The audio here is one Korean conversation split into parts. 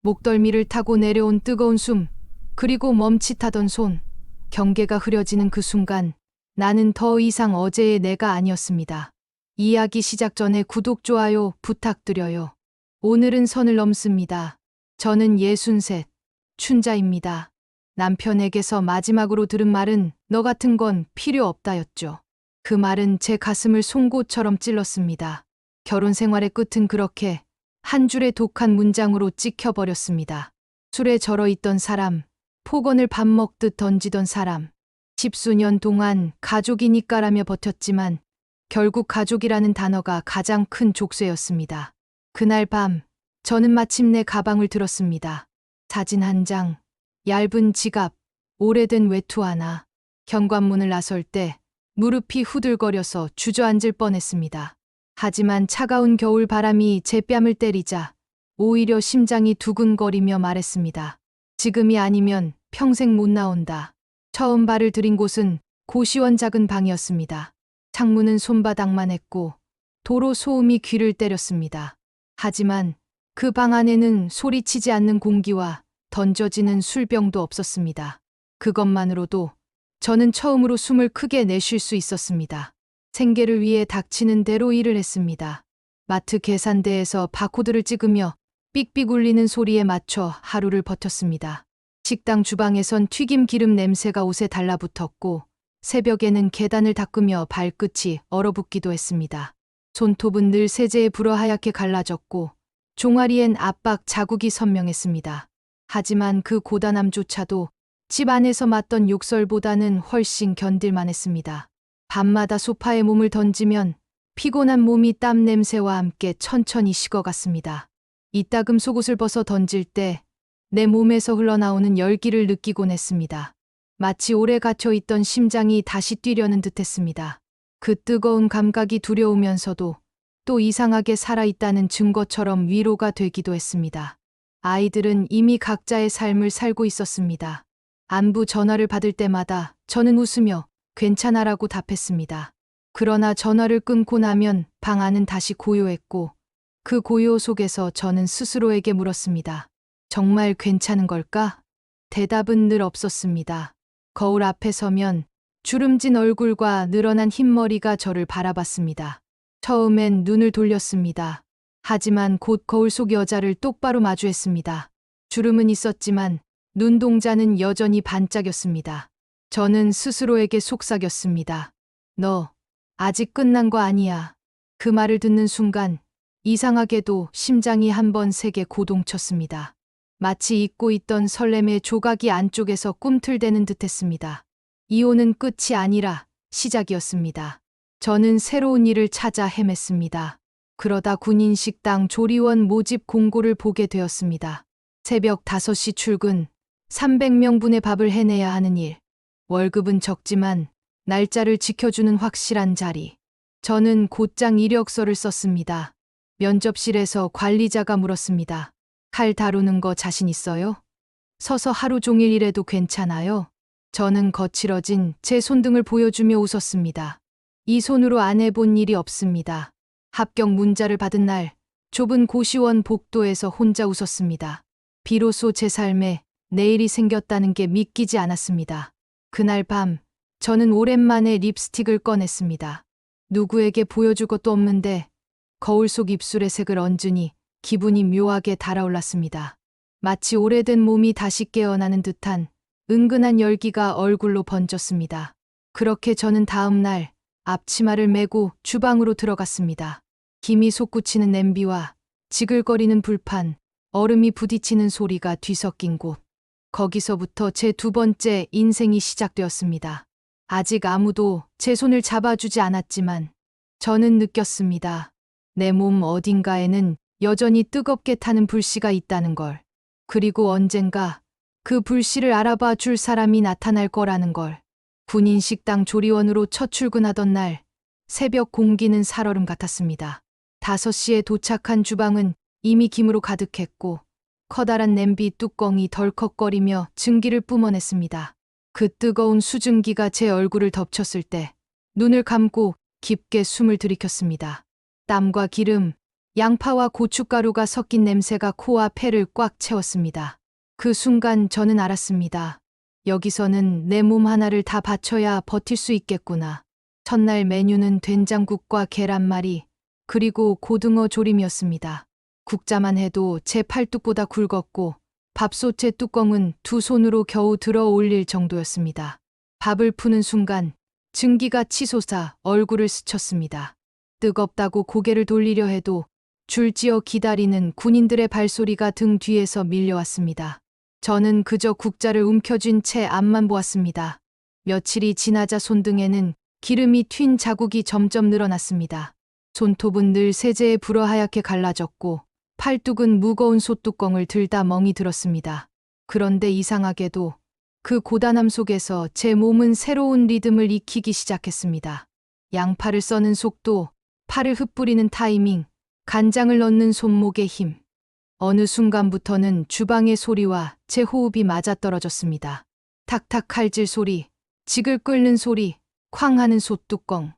목덜미를 타고 내려온 뜨거운 숨, 그리고 멈칫하던 손, 경계가 흐려지는 그 순간 나는 더 이상 어제의 내가 아니었습니다. 이야기 시작 전에 구독, 좋아요 부탁드려요. 오늘은 선을 넘습니다. 저는 63, 춘자입니다. 남편에게서 마지막으로 들은 말은 너 같은 건 필요 없다였죠. 그 말은 제 가슴을 송곳처럼 찔렀습니다. 결혼 생활의 끝은 그렇게 한 줄의 독한 문장으로 찍혀버렸습니다. 술에 절어있던 사람, 폭언을 밥 먹듯 던지던 사람, 10수년 동안 가족이니까라며 버텼지만 결국 가족이라는 단어가 가장 큰 족쇄였습니다. 그날 밤 저는 마침내 가방을 들었습니다. 사진 한 장, 얇은 지갑, 오래된 외투 하나. 현관문을 나설 때 무릎이 후들거려서 주저앉을 뻔했습니다. 하지만 차가운 겨울 바람이 제 뺨을 때리자 오히려 심장이 두근거리며 말했습니다. 지금이 아니면 평생 못 나온다. 처음 발을 들인 곳은 고시원 작은 방이었습니다. 창문은 손바닥만 했고 도로 소음이 귀를 때렸습니다. 하지만 그 방 안에는 소리치지 않는 공기와 던져지는 술병도 없었습니다. 그것만으로도 저는 처음으로 숨을 크게 내쉴 수 있었습니다. 생계를 위해 닥치는 대로 일을 했습니다. 마트 계산대에서 바코드를 찍으며 삑삑 울리는 소리에 맞춰 하루를 버텼습니다. 식당 주방에선 튀김 기름 냄새가 옷에 달라붙었고 새벽에는 계단을 닦으며 발끝이 얼어붙기도 했습니다. 손톱은 늘 세제에 불어 하얗게 갈라졌고 종아리엔 압박 자국이 선명했습니다. 하지만 그 고단함조차도 집 안에서 맞던 욕설보다는 훨씬 견딜만했습니다. 밤마다 소파에 몸을 던지면 피곤한 몸이 땀 냄새와 함께 천천히 식어갔습니다. 이따금 속옷을 벗어 던질 때 내 몸에서 흘러나오는 열기를 느끼곤 했습니다. 마치 오래 갇혀있던 심장이 다시 뛰려는 듯했습니다. 그 뜨거운 감각이 두려우면서도 또 이상하게 살아있다는 증거처럼 위로가 되기도 했습니다. 아이들은 이미 각자의 삶을 살고 있었습니다. 안부 전화를 받을 때마다 저는 웃으며 괜찮아라고 답했습니다. 그러나 전화를 끊고 나면 방 안은 다시 고요했고 그 고요 속에서 저는 스스로에게 물었습니다. 정말 괜찮은 걸까? 대답은 늘 없었습니다. 거울 앞에 서면 주름진 얼굴과 늘어난 흰머리가 저를 바라봤습니다. 처음엔 눈을 돌렸습니다. 하지만 곧 거울 속 여자를 똑바로 마주했습니다. 주름은 있었지만 눈동자는 여전히 반짝였습니다. 저는 스스로에게 속삭였습니다. 너 아직 끝난 거 아니야. 그 말을 듣는 순간 이상하게도 심장이 한 번 세게 고동쳤습니다. 마치 잊고 있던 설렘의 조각이 안쪽에서 꿈틀대는 듯했습니다. 이혼은 끝이 아니라 시작이었습니다. 저는 새로운 일을 찾아 헤맸습니다. 그러다 군인식당 조리원 모집 공고를 보게 되었습니다. 새벽 5시 출근, 300명분의 밥을 해내야 하는 일. 월급은 적지만 날짜를 지켜주는 확실한 자리. 저는 곧장 이력서를 썼습니다. 면접실에서 관리자가 물었습니다. 칼 다루는 거 자신 있어요? 서서 하루 종일 일해도 괜찮아요? 저는 거칠어진 제 손등을 보여주며 웃었습니다. 이 손으로 안 해본 일이 없습니다. 합격 문자를 받은 날, 좁은 고시원 복도에서 혼자 웃었습니다. 비로소 제 삶에 내일이 생겼다는 게 믿기지 않았습니다. 그날 밤, 저는 오랜만에 립스틱을 꺼냈습니다. 누구에게 보여줄 것도 없는데 거울 속 입술의 색을 얹으니 기분이 묘하게 달아올랐습니다. 마치 오래된 몸이 다시 깨어나는 듯한 은근한 열기가 얼굴로 번졌습니다. 그렇게 저는 다음 날 앞치마를 메고 주방으로 들어갔습니다. 김이 솟구치는 냄비와 지글거리는 불판, 얼음이 부딪히는 소리가 뒤섞인 곳. 거기서부터 제 두 번째 인생이 시작되었습니다. 아직 아무도 제 손을 잡아주지 않았지만 저는 느꼈습니다. 내 몸 어딘가에는 여전히 뜨겁게 타는 불씨가 있다는 걸. 그리고 언젠가 그 불씨를 알아봐 줄 사람이 나타날 거라는 걸. 군인 식당 조리원으로 첫 출근하던 날, 새벽 공기는 살얼음 같았습니다. 5시에 도착한 주방은 이미 김으로 가득했고 커다란 냄비 뚜껑이 덜컥거리며 증기를 뿜어냈습니다. 그 뜨거운 수증기가 제 얼굴을 덮쳤을 때 눈을 감고 깊게 숨을 들이켰습니다. 땀과 기름, 양파와 고춧가루가 섞인 냄새가 코와 폐를 꽉 채웠습니다. 그 순간 저는 알았습니다. 여기서는 내 몸 하나를 다 바쳐야 버틸 수 있겠구나. 첫날 메뉴는 된장국과 계란말이, 그리고 고등어 조림이었습니다. 국자만 해도 제 팔뚝보다 굵었고 밥솥의 뚜껑은 두 손으로 겨우 들어 올릴 정도였습니다. 밥을 푸는 순간 증기가 치솟아 얼굴을 스쳤습니다. 뜨겁다고 고개를 돌리려 해도 줄지어 기다리는 군인들의 발소리가 등 뒤에서 밀려왔습니다. 저는 그저 국자를 움켜쥔 채 앞만 보았습니다. 며칠이 지나자 손등에는 기름이 튄 자국이 점점 늘어났습니다. 손톱은 늘 세제에 불어 하얗게 갈라졌고 팔뚝은 무거운 솥뚜껑을 들다 멍이 들었습니다. 그런데 이상하게도 그 고단함 속에서 제 몸은 새로운 리듬을 익히기 시작했습니다. 양파를 써는 속도, 파를 흩뿌리는 타이밍, 간장을 넣는 손목의 힘. 어느 순간부터는 주방의 소리와 제 호흡이 맞아떨어졌습니다. 탁탁 칼질 소리, 직을 끓는 소리, 쾅 하는 솥뚜껑.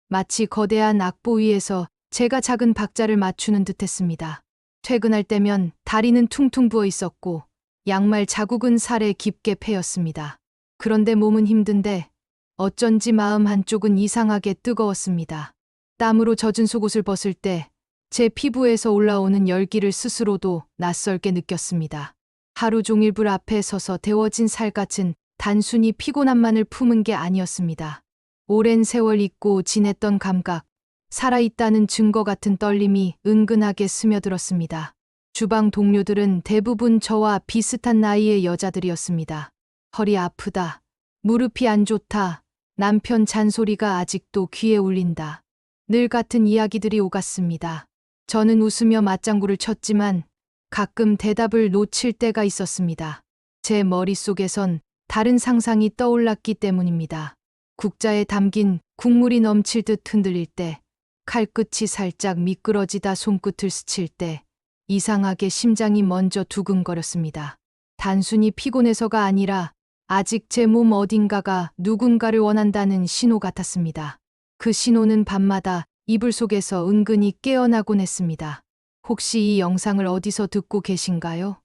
마치 거대한 악보 위에서 제가 작은 박자를 맞추는 듯했습니다. 퇴근할 때면 다리는 퉁퉁 부어 있었고 양말 자국은 살에 깊게 패였습니다. 그런데 몸은 힘든데 어쩐지 마음 한쪽은 이상하게 뜨거웠습니다. 땀으로 젖은 속옷을 벗을 때 제 피부에서 올라오는 열기를 스스로도 낯설게 느꼈습니다. 하루 종일 불 앞에 서서 데워진 살갗은 단순히 피곤함만을 품은 게 아니었습니다. 오랜 세월 잊고 지냈던 감각, 살아있다는 증거 같은 떨림이 은근하게 스며들었습니다. 주방 동료들은 대부분 저와 비슷한 나이의 여자들이었습니다. 허리 아프다, 무릎이 안 좋다, 남편 잔소리가 아직도 귀에 울린다. 늘 같은 이야기들이 오갔습니다. 저는 웃으며 맞장구를 쳤지만 가끔 대답을 놓칠 때가 있었습니다. 제 머릿속에선 다른 상상이 떠올랐기 때문입니다. 국자에 담긴 국물이 넘칠 듯 흔들릴 때, 칼끝이 살짝 미끄러지다 손끝을 스칠 때 이상하게 심장이 먼저 두근거렸습니다. 단순히 피곤해서가 아니라 아직 제 몸 어딘가가 누군가를 원한다는 신호 같았습니다. 그 신호는 밤마다 이불 속에서 은근히 깨어나곤 했습니다. 혹시 이 영상을 어디서 듣고 계신가요?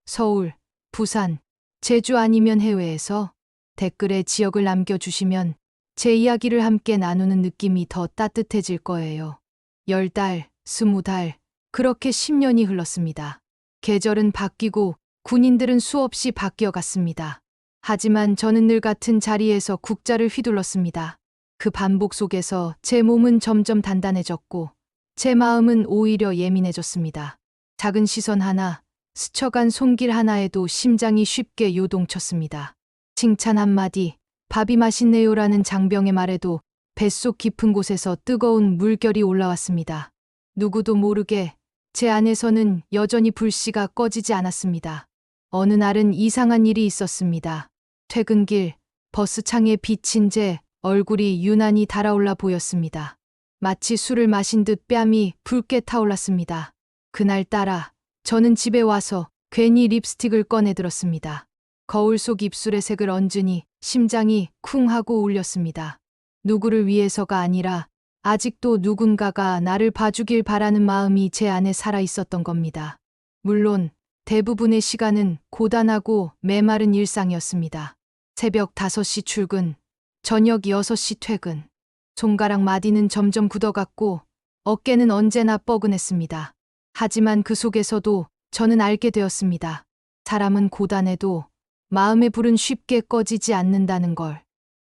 서울, 부산, 제주 아니면 해외에서? 댓글에 지역을 남겨주시면 제 이야기를 함께 나누는 느낌이 더 따뜻해질 거예요. 10달, 20달, 그렇게 10년이 흘렀습니다. 계절은 바뀌고 군인들은 수없이 바뀌어갔습니다. 하지만 저는 늘 같은 자리에서 국자를 휘둘렀습니다. 그 반복 속에서 제 몸은 점점 단단해졌고 제 마음은 오히려 예민해졌습니다. 작은 시선 하나, 스쳐간 손길 하나에도 심장이 쉽게 요동쳤습니다. 칭찬 한마디, 밥이 맛있네요라는 장병의 말에도 뱃속 깊은 곳에서 뜨거운 물결이 올라왔습니다. 누구도 모르게 제 안에서는 여전히 불씨가 꺼지지 않았습니다. 어느 날은 이상한 일이 있었습니다. 퇴근길, 버스 창에 비친 제 얼굴이 유난히 달아올라 보였습니다. 마치 술을 마신 듯 뺨이 붉게 타올랐습니다. 그날따라 저는 집에 와서 괜히 립스틱을 꺼내 들었습니다. 거울 속 입술의 색을 얹으니 심장이 쿵 하고 울렸습니다. 누구를 위해서가 아니라 아직도 누군가가 나를 봐주길 바라는 마음이 제 안에 살아 있었던 겁니다. 물론 대부분의 시간은 고단하고 메마른 일상이었습니다. 새벽 5시 출근, 저녁 6시 퇴근. 손가락 마디는 점점 굳어갔고 어깨는 언제나 뻐근했습니다. 하지만 그 속에서도 저는 알게 되었습니다. 사람은 고단해도 마음의 불은 쉽게 꺼지지 않는다는 걸.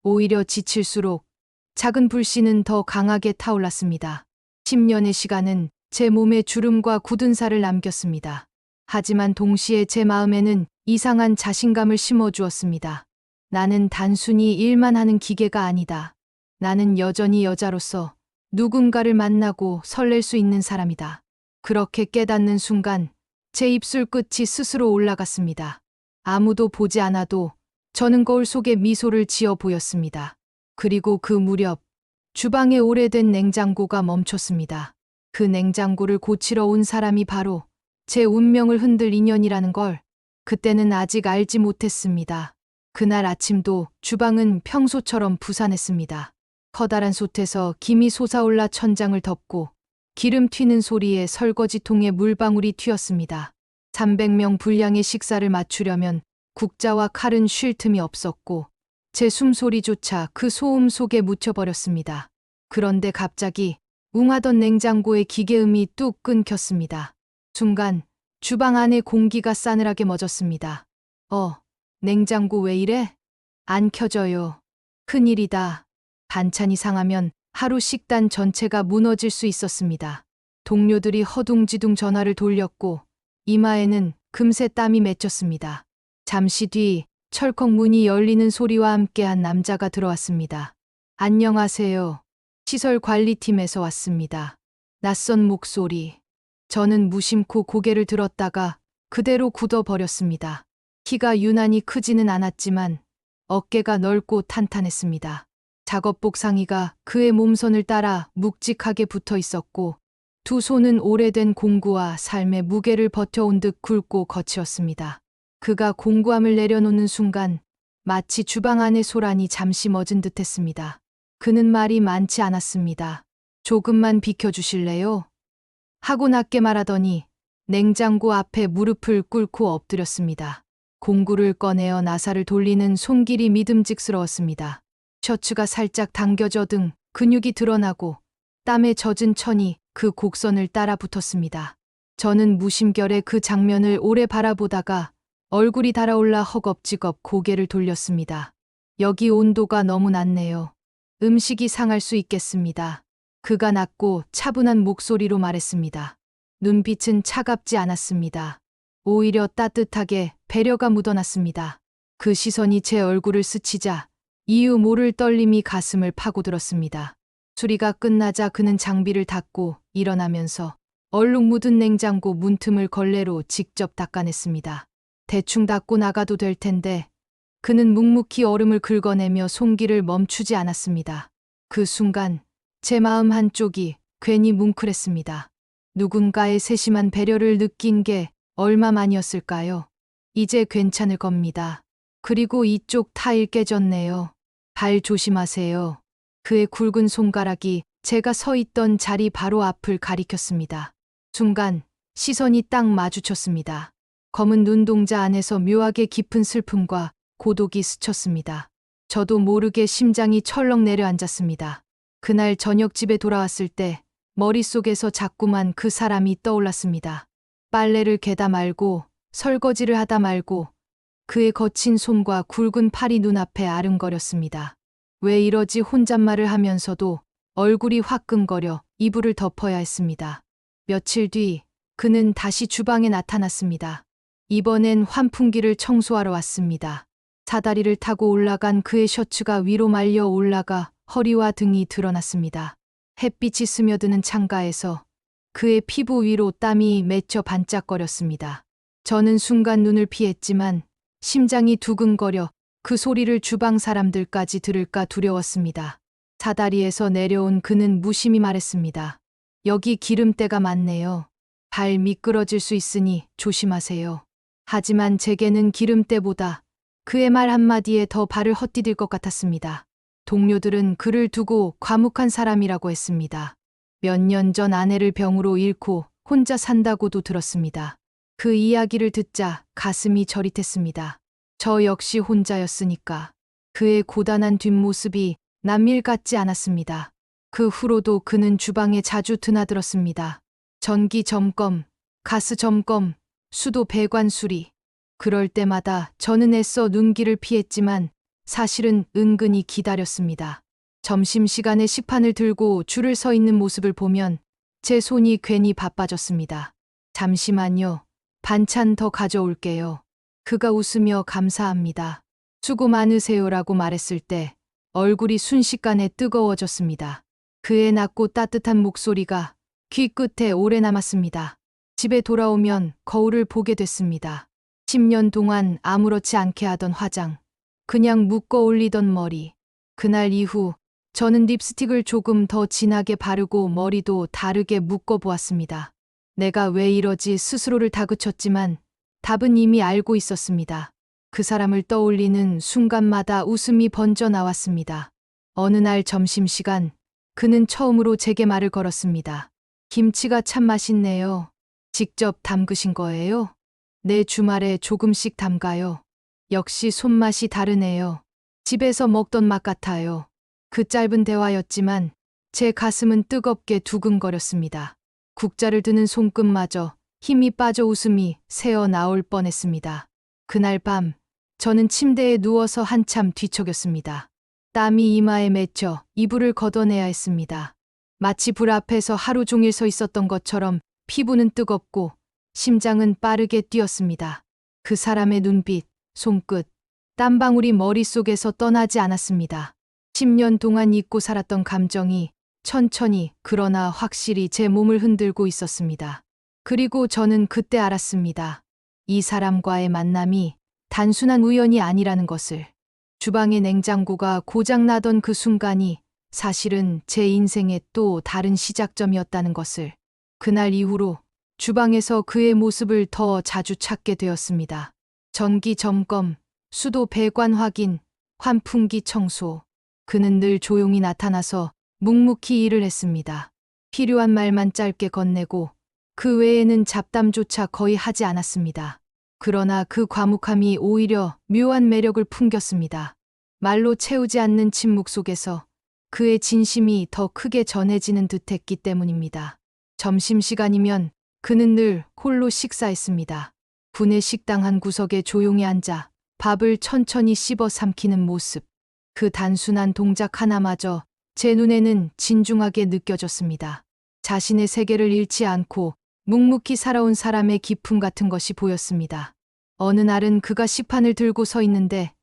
오히려 지칠수록 작은 불씨는 더 강하게 타올랐습니다. 10년의 시간은 제 몸에 주름과 굳은 살을 남겼습니다. 하지만 동시에 제 마음에는 이상한 자신감을 심어주었습니다. 나는 단순히 일만 하는 기계가 아니다. 나는 여전히 여자로서 누군가를 만나고 설렐 수 있는 사람이다. 그렇게 깨닫는 순간 제 입술 끝이 스스로 올라갔습니다. 아무도 보지 않아도 저는 거울 속에 미소를 지어 보였습니다. 그리고 그 무렵 주방에 오래된 냉장고가 멈췄습니다. 그 냉장고를 고치러 온 사람이 바로 제 운명을 흔들 인연이라는 걸 그때는 아직 알지 못했습니다. 그날 아침도 주방은 평소처럼 부산했습니다. 커다란 솥에서 김이 솟아올라 천장을 덮고 기름 튀는 소리에 설거지통에 물방울이 튀었습니다. 300명 분량의 식사를 맞추려면 국자와 칼은 쉴 틈이 없었고 제 숨소리조차 그 소음 속에 묻혀버렸습니다. 그런데 갑자기 웅하던 냉장고의 기계음이 뚝 끊겼습니다. 순간 주방 안에 공기가 싸늘하게 멎었습니다. 냉장고 왜 이래? 안 켜져요. 큰일이다. 반찬이 상하면 하루 식단 전체가 무너질 수 있었습니다. 동료들이 허둥지둥 전화를 돌렸고 이마에는 금세 땀이 맺혔습니다. 잠시 뒤 철컥 문이 열리는 소리와 함께 한 남자가 들어왔습니다. 안녕하세요. 시설 관리팀에서 왔습니다. 낯선 목소리. 저는 무심코 고개를 들었다가 그대로 굳어버렸습니다. 키가 유난히 크지는 않았지만 어깨가 넓고 탄탄했습니다. 작업복 상의가 그의 몸선을 따라 묵직하게 붙어 있었고 두 손은 오래된 공구와 삶의 무게를 버텨온 듯 굵고 거칠었습니다. 그가 공구함을 내려놓는 순간 마치 주방 안의 소란이 잠시 멎은 듯했습니다. 그는 말이 많지 않았습니다. 조금만 비켜주실래요? 하고 낮게 말하더니 냉장고 앞에 무릎을 꿇고 엎드렸습니다. 공구를 꺼내어 나사를 돌리는 손길이 믿음직스러웠습니다. 셔츠가 살짝 당겨져 등 근육이 드러나고 땀에 젖은 천이 그 곡선을 따라 붙었습니다. 저는 무심결에 그 장면을 오래 바라보다가 얼굴이 달아올라 허겁지겁 고개를 돌렸습니다. 여기 온도가 너무 낮네요. 음식이 상할 수 있겠습니다. 그가 낮고 차분한 목소리로 말했습니다. 눈빛은 차갑지 않았습니다. 오히려 따뜻하게 배려가 묻어났습니다. 그 시선이 제 얼굴을 스치자 이유 모를 떨림이 가슴을 파고들었습니다. 수리가 끝나자 그는 장비를 닫고 일어나면서 얼룩 묻은 냉장고 문틈을 걸레로 직접 닦아냈습니다. 대충 닦고 나가도 될 텐데 그는 묵묵히 얼음을 긁어내며 손길을 멈추지 않았습니다. 그 순간 제 마음 한쪽이 괜히 뭉클했습니다. 누군가의 세심한 배려를 느낀 게 얼마만이었을까요? 이제 괜찮을 겁니다. 그리고 이쪽 타일 깨졌네요. 발 조심하세요. 그의 굵은 손가락이 제가 서 있던 자리 바로 앞을 가리켰습니다. 순간 시선이 딱 마주쳤습니다. 검은 눈동자 안에서 묘하게 깊은 슬픔과 고독이 스쳤습니다. 저도 모르게 심장이 철렁 내려앉았습니다. 그날 저녁 집에 돌아왔을 때 머릿속에서 자꾸만 그 사람이 떠올랐습니다. 빨래를 개다 말고 설거지를 하다 말고 그의 거친 손과 굵은 팔이 눈앞에 아른거렸습니다. 왜 이러지 혼잣말을 하면서도 얼굴이 화끈거려 이불을 덮어야 했습니다. 며칠 뒤 그는 다시 주방에 나타났습니다. 이번엔 환풍기를 청소하러 왔습니다. 사다리를 타고 올라간 그의 셔츠가 위로 말려 올라가 허리와 등이 드러났습니다. 햇빛이 스며드는 창가에서 그의 피부 위로 땀이 맺혀 반짝거렸습니다. 저는 순간 눈을 피했지만 심장이 두근거려 그 소리를 주방 사람들까지 들을까 두려웠습니다. 사다리에서 내려온 그는 무심히 말했습니다. 여기 기름때가 많네요. 발 미끄러질 수 있으니 조심하세요. 하지만 제게는 기름때보다 그의 말 한마디에 더 발을 헛디딜 것 같았습니다. 동료들은 그를 두고 과묵한 사람이라고 했습니다. 몇 년 전 아내를 병으로 잃고 혼자 산다고도 들었습니다. 그 이야기를 듣자 가슴이 저릿했습니다. 저 역시 혼자였으니까. 그의 고단한 뒷모습이 남일 같지 않았습니다. 그 후로도 그는 주방에 자주 드나들었습니다. 전기 점검, 가스 점검, 수도 배관 수리. 그럴 때마다 저는 애써 눈길을 피했지만 사실은 은근히 기다렸습니다. 점심시간에 식판을 들고 줄을 서 있는 모습을 보면 제 손이 괜히 바빠졌습니다. 잠시만요. 반찬 더 가져올게요. 그가 웃으며 감사합니다. 수고 많으세요라고 말했을 때 얼굴이 순식간에 뜨거워졌습니다. 그의 낮고 따뜻한 목소리가 귀 끝에 오래 남았습니다. 집에 돌아오면 거울을 보게 됐습니다. 10년 동안 아무렇지 않게 하던 화장, 그냥 묶어 올리던 머리. 그날 이후 저는 립스틱을 조금 더 진하게 바르고 머리도 다르게 묶어 보았습니다. 내가 왜 이러지 스스로를 다그쳤지만 답은 이미 알고 있었습니다. 그 사람을 떠올리는 순간마다 웃음이 번져 나왔습니다. 어느 날 점심시간 그는 처음으로 제게 말을 걸었습니다. 김치가 참 맛있네요. 직접 담그신 거예요? 내 주말에 조금씩 담가요. 역시 손맛이 다르네요. 집에서 먹던 맛 같아요. 그 짧은 대화였지만 제 가슴은 뜨겁게 두근거렸습니다. 국자를 드는 손끝마저 힘이 빠져 웃음이 새어 나올 뻔했습니다. 그날 밤 저는 침대에 누워서 한참 뒤척였습니다. 땀이 이마에 맺혀 이불을 걷어내야 했습니다. 마치 불 앞에서 하루 종일 서 있었던 것처럼 피부는 뜨겁고 심장은 빠르게 뛰었습니다. 그 사람의 눈빛, 손끝, 땀방울이 머릿속에서 떠나지 않았습니다. 10년 동안 잊고 살았던 감정이 천천히 그러나 확실히 제 몸을 흔들고 있었습니다. 그리고 저는 그때 알았습니다. 이 사람과의 만남이 단순한 우연이 아니라는 것을. 주방의 냉장고가 고장나던 그 순간이 사실은 제 인생의 또 다른 시작점이었다는 것을. 그날 이후로 주방에서 그의 모습을 더 자주 찾게 되었습니다. 전기 점검, 수도 배관 확인, 환풍기 청소. 그는 늘 조용히 나타나서 묵묵히 일을 했습니다. 필요한 말만 짧게 건네고 그 외에는 잡담조차 거의 하지 않았습니다. 그러나 그 과묵함이 오히려 묘한 매력을 풍겼습니다. 말로 채우지 않는 침묵 속에서 그의 진심이 더 크게 전해지는 듯했기 때문입니다. 점심시간이면 그는 늘 홀로 식사했습니다. 분의 식당 한 구석에 조용히 앉아 밥을 천천히 씹어 삼키는 모습. 그 단순한 동작 하나마저 제 눈에는 진중하게 느껴졌습니다. 자신의 세계를 잃지 않고 묵묵히 살아온 사람의 기품 같은 것이 보였습니다. 어느 날은 그가 식판을 들고 서 있는데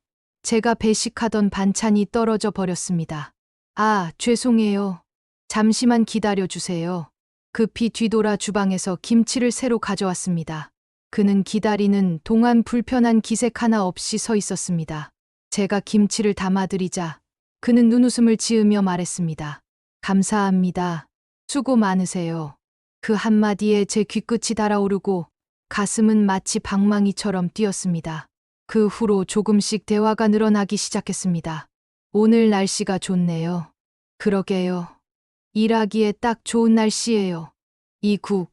제가 배식하던 반찬이 떨어져 버렸습니다. 아, 죄송해요. 잠시만 기다려 주세요. 급히 뒤돌아 주방에서 김치를 새로 가져왔습니다. 그는 기다리는 동안 불편한 기색 하나 없이 서 있었습니다. 제가 김치를 담아드리자 그는 눈웃음을 지으며 말했습니다. 감사합니다. 수고 많으세요. 그 한마디에 제 귀끝이 달아오르고 가슴은 마치 방망이처럼 뛰었습니다. 그 후로 조금씩 대화가 늘어나기 시작했습니다. 오늘 날씨가 좋네요. 그러게요. 일하기에 딱 좋은 날씨예요. 이 국,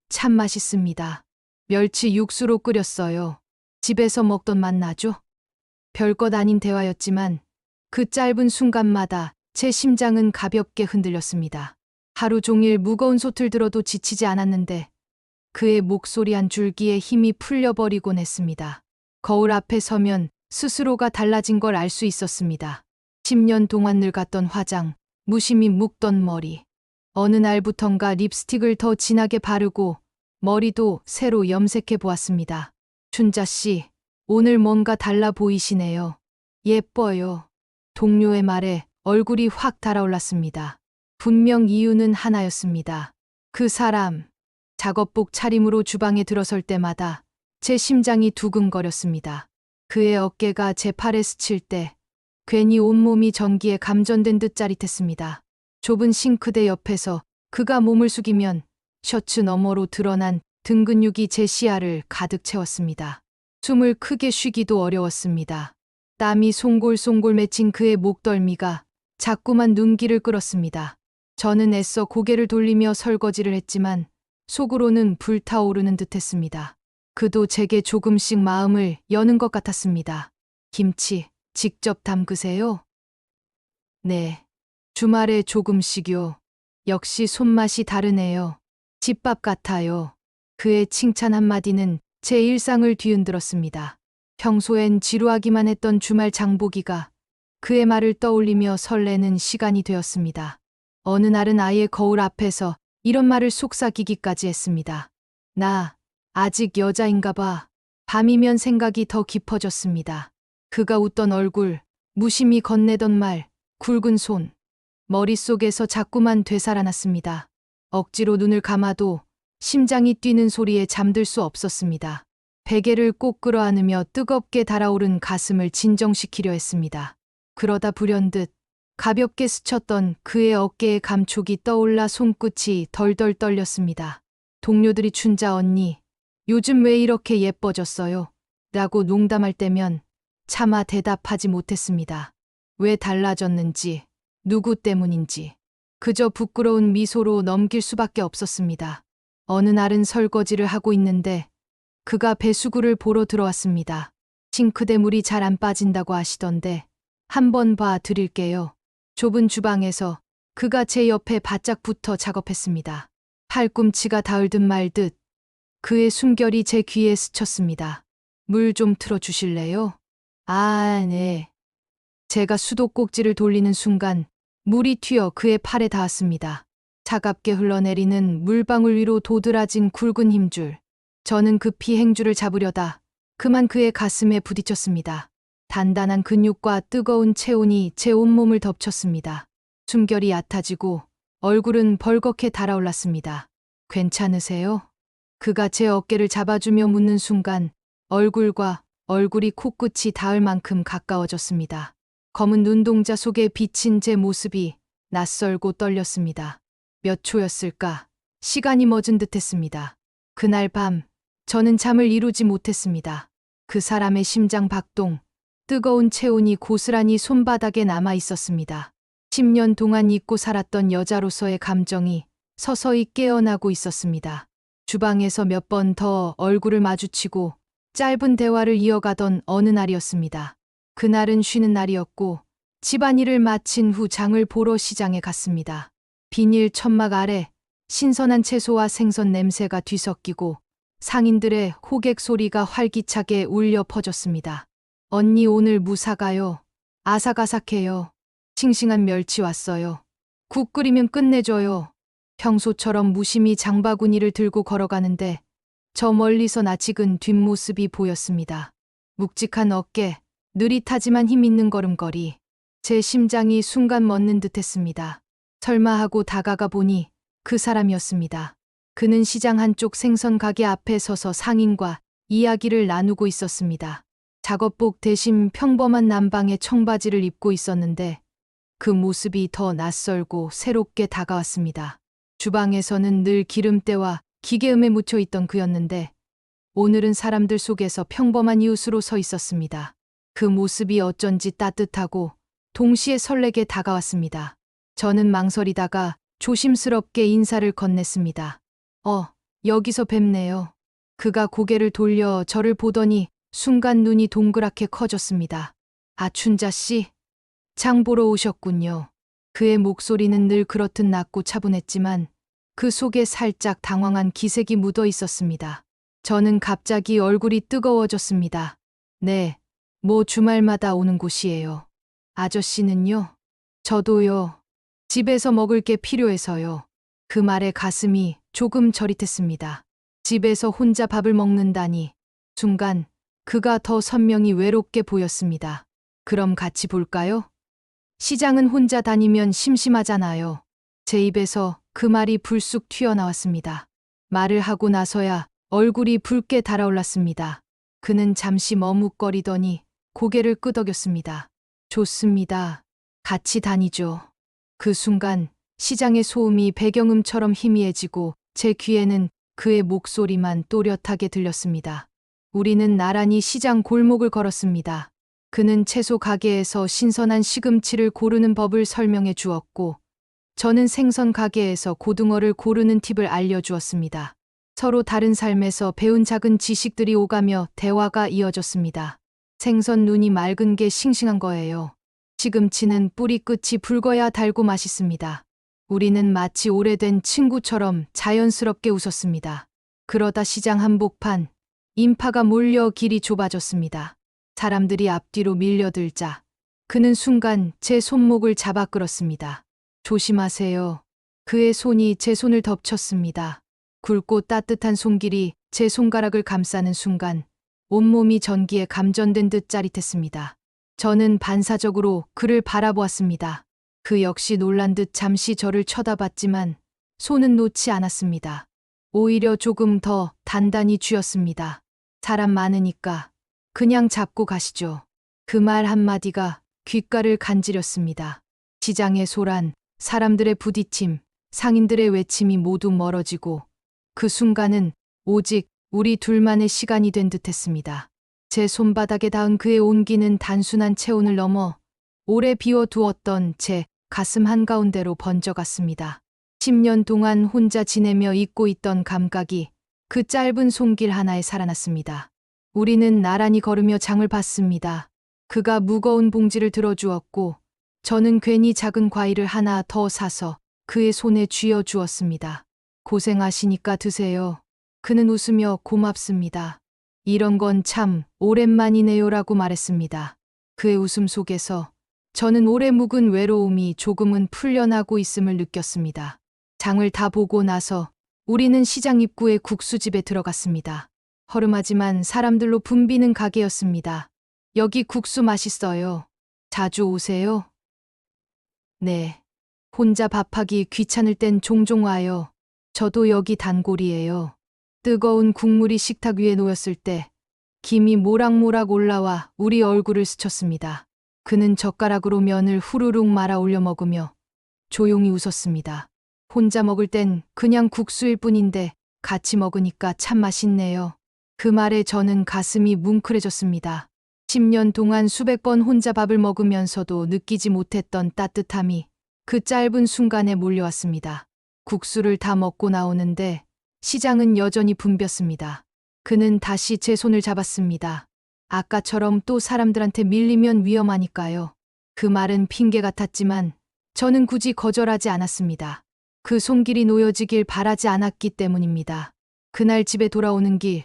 참 맛있습니다. 멸치 육수로 끓였어요. 집에서 먹던 맛 나죠? 별것 아닌 대화였지만 그 짧은 순간마다 제 심장은 가볍게 흔들렸습니다. 하루 종일 무거운 솥을 들어도 지치지 않았는데 그의 목소리 한 줄기에 힘이 풀려버리곤 했습니다. 거울 앞에 서면 스스로가 달라진 걸 알 수 있었습니다. 10년 동안 늙었던 화장, 무심히 묶던 머리. 어느 날부턴가 립스틱을 더 진하게 바르고 머리도 새로 염색해 보았습니다. 춘자 씨, 오늘 뭔가 달라 보이시네요. 예뻐요. 동료의 말에 얼굴이 확 달아올랐습니다. 분명 이유는 하나였습니다. 그 사람, 작업복 차림으로 주방에 들어설 때마다 제 심장이 두근거렸습니다. 그의 어깨가 제 팔에 스칠 때 괜히 온몸이 전기에 감전된 듯 짜릿했습니다. 좁은 싱크대 옆에서 그가 몸을 숙이면 셔츠 너머로 드러난 등 근육이 제 시야를 가득 채웠습니다. 숨을 크게 쉬기도 어려웠습니다. 땀이 송골송골 맺힌 그의 목덜미가 자꾸만 눈길을 끌었습니다. 저는 애써 고개를 돌리며 설거지를 했지만 속으로는 불타오르는 듯했습니다. 그도 제게 조금씩 마음을 여는 것 같았습니다. 김치 직접 담그세요? 네. 주말에 조금씩요. 역시 손맛이 다르네요. 집밥 같아요. 그의 칭찬 한마디는 제 일상을 뒤흔들었습니다. 평소엔 지루하기만 했던 주말 장보기가 그의 말을 떠올리며 설레는 시간이 되었습니다. 어느 날은 아예 거울 앞에서 이런 말을 속삭이기까지 했습니다. 나 아직 여자인가 봐. 밤이면 생각이 더 깊어졌습니다. 그가 웃던 얼굴, 무심히 건네던 말, 굵은 손. 머릿속에서 자꾸만 되살아났습니다. 억지로 눈을 감아도 심장이 뛰는 소리에 잠들 수 없었습니다. 베개를 꼭 끌어안으며 뜨겁게 달아오른 가슴을 진정시키려 했습니다. 그러다 불현듯 가볍게 스쳤던 그의 어깨의 감촉이 떠올라 손끝이 덜덜 떨렸습니다. 동료들이 춘자 언니, 요즘 왜 이렇게 예뻐졌어요? 라고 농담할 때면 차마 대답하지 못했습니다. 왜 달라졌는지, 누구 때문인지. 그저 부끄러운 미소로 넘길 수밖에 없었습니다. 어느 날은 설거지를 하고 있는데 그가 배수구를 보러 들어왔습니다. 싱크대 물이 잘 안 빠진다고 하시던데 한번 봐 드릴게요. 좁은 주방에서 그가 제 옆에 바짝 붙어 작업했습니다. 팔꿈치가 닿을 듯 말 듯 그의 숨결이 제 귀에 스쳤습니다. 물 좀 틀어주실래요? 아, 네. 제가 수도꼭지를 돌리는 순간 물이 튀어 그의 팔에 닿았습니다. 차갑게 흘러내리는 물방울 위로 도드라진 굵은 힘줄. 저는 급히 행주를 잡으려다 그만 그의 가슴에 부딪혔습니다. 단단한 근육과 뜨거운 체온이 제 온몸을 덮쳤습니다. 숨결이 얕아지고 얼굴은 벌겋게 달아올랐습니다. 괜찮으세요? 그가 제 어깨를 잡아주며 묻는 순간 얼굴과 얼굴이 코끝이 닿을 만큼 가까워졌습니다. 검은 눈동자 속에 비친 제 모습이 낯설고 떨렸습니다. 몇 초였을까? 시간이 멎은 듯했습니다. 그날 밤 저는 잠을 이루지 못했습니다. 그 사람의 심장 박동, 뜨거운 체온이 고스란히 손바닥에 남아 있었습니다. 10년 동안 잊고 살았던 여자로서의 감정이 서서히 깨어나고 있었습니다. 주방에서 몇 번 더 얼굴을 마주치고 짧은 대화를 이어가던 어느 날이었습니다. 그날은 쉬는 날이었고 집안일을 마친 후 장을 보러 시장에 갔습니다. 비닐 천막 아래 신선한 채소와 생선 냄새가 뒤섞이고 상인들의 호객 소리가 활기차게 울려 퍼졌습니다. 언니 오늘 무 사가요? 아삭아삭해요. 싱싱한 멸치 왔어요. 국 끓이면 끝내줘요. 평소처럼 무심히 장바구니를 들고 걸어가는데 저 멀리서 낯익은 뒷모습이 보였습니다. 묵직한 어깨, 느릿하지만 힘있는 걸음걸이. 제 심장이 순간 멎는 듯했습니다. 설마 하고 다가가 보니 그 사람이었습니다. 그는 시장 한쪽 생선 가게 앞에 서서 상인과 이야기를 나누고 있었습니다. 작업복 대신 평범한 남방의 청바지를 입고 있었는데 그 모습이 더 낯설고 새롭게 다가왔습니다. 주방에서는 늘 기름때와 기계음에 묻혀 있던 그였는데 오늘은 사람들 속에서 평범한 이웃으로 서 있었습니다. 그 모습이 어쩐지 따뜻하고 동시에 설레게 다가왔습니다. 저는 망설이다가 조심스럽게 인사를 건넸습니다. 여기서 뵙네요. 그가 고개를 돌려 저를 보더니 순간 눈이 동그랗게 커졌습니다. 아, 춘자 씨? 장 보러 오셨군요. 그의 목소리는 늘 그렇듯 낮고 차분했지만 그 속에 살짝 당황한 기색이 묻어 있었습니다. 저는 갑자기 얼굴이 뜨거워졌습니다. 네, 뭐 주말마다 오는 곳이에요. 아저씨는요? 저도요. 집에서 먹을 게 필요해서요. 그 말에 가슴이 조금 저릿했습니다. 집에서 혼자 밥을 먹는다니. 순간 그가 더 선명히 외롭게 보였습니다. 그럼 같이 볼까요? 시장은 혼자 다니면 심심하잖아요. 제 입에서 그 말이 불쑥 튀어나왔습니다. 말을 하고 나서야 얼굴이 붉게 달아올랐습니다. 그는 잠시 머뭇거리더니 고개를 끄덕였습니다. 좋습니다. 같이 다니죠. 그 순간 시장의 소음이 배경음처럼 희미해지고 제 귀에는 그의 목소리만 또렷하게 들렸습니다. 우리는 나란히 시장 골목을 걸었습니다. 그는 채소 가게에서 신선한 시금치를 고르는 법을 설명해 주었고 저는 생선 가게에서 고등어를 고르는 팁을 알려주었습니다. 서로 다른 삶에서 배운 작은 지식들이 오가며 대화가 이어졌습니다. 생선 눈이 맑은 게 싱싱한 거예요. 시금치는 뿌리 끝이 붉어야 달고 맛있습니다. 우리는 마치 오래된 친구처럼 자연스럽게 웃었습니다. 그러다 시장 한복판, 인파가 몰려 길이 좁아졌습니다. 사람들이 앞뒤로 밀려들자 그는 순간 제 손목을 잡아 끌었습니다. 조심하세요. 그의 손이 제 손을 덮쳤습니다. 굵고 따뜻한 손길이 제 손가락을 감싸는 순간 온몸이 전기에 감전된 듯 짜릿했습니다. 저는 반사적으로 그를 바라보았습니다. 그 역시 놀란 듯 잠시 저를 쳐다봤지만 손은 놓지 않았습니다. 오히려 조금 더 단단히 쥐었습니다. 사람 많으니까 그냥 잡고 가시죠. 그 말 한마디가 귓가를 간지렸습니다. 시장의 소란, 사람들의 부딪힘, 상인들의 외침이 모두 멀어지고 그 순간은 오직 우리 둘만의 시간이 된 듯했습니다. 제 손바닥에 닿은 그의 온기는 단순한 체온을 넘어 오래 비워두었던 제 가슴 한가운데로 번져갔습니다. 10년 동안 혼자 지내며 잊고 있던 감각이 그 짧은 손길 하나에 살아났습니다. 우리는 나란히 걸으며 장을 봤습니다. 그가 무거운 봉지를 들어주었고 저는 괜히 작은 과일을 하나 더 사서 그의 손에 쥐어 주었습니다. 고생하시니까 드세요. 그는 웃으며 고맙습니다. 이런 건 참 오랜만이네요라고 말했습니다. 그의 웃음 속에서 저는 오래 묵은 외로움이 조금은 풀려나고 있음을 느꼈습니다. 장을 다 보고 나서 우리는 시장 입구의 국수집에 들어갔습니다. 허름하지만 사람들로 붐비는 가게였습니다. 여기 국수 맛있어요. 자주 오세요? 네. 혼자 밥하기 귀찮을 땐 종종 와요. 저도 여기 단골이에요. 뜨거운 국물이 식탁 위에 놓였을 때 김이 모락모락 올라와 우리 얼굴을 스쳤습니다. 그는 젓가락으로 면을 후루룩 말아 올려 먹으며 조용히 웃었습니다. 혼자 먹을 땐 그냥 국수일 뿐인데 같이 먹으니까 참 맛있네요. 그 말에 저는 가슴이 뭉클해졌습니다. 10년 동안 수백 번 혼자 밥을 먹으면서도 느끼지 못했던 따뜻함이 그 짧은 순간에 몰려왔습니다. 국수를 다 먹고 나오는데 시장은 여전히 붐볐습니다. 그는 다시 제 손을 잡았습니다. 아까처럼 또 사람들한테 밀리면 위험하니까요. 그 말은 핑계 같았지만 저는 굳이 거절하지 않았습니다. 그 손길이 놓여지길 바라지 않았기 때문입니다. 그날 집에 돌아오는 길,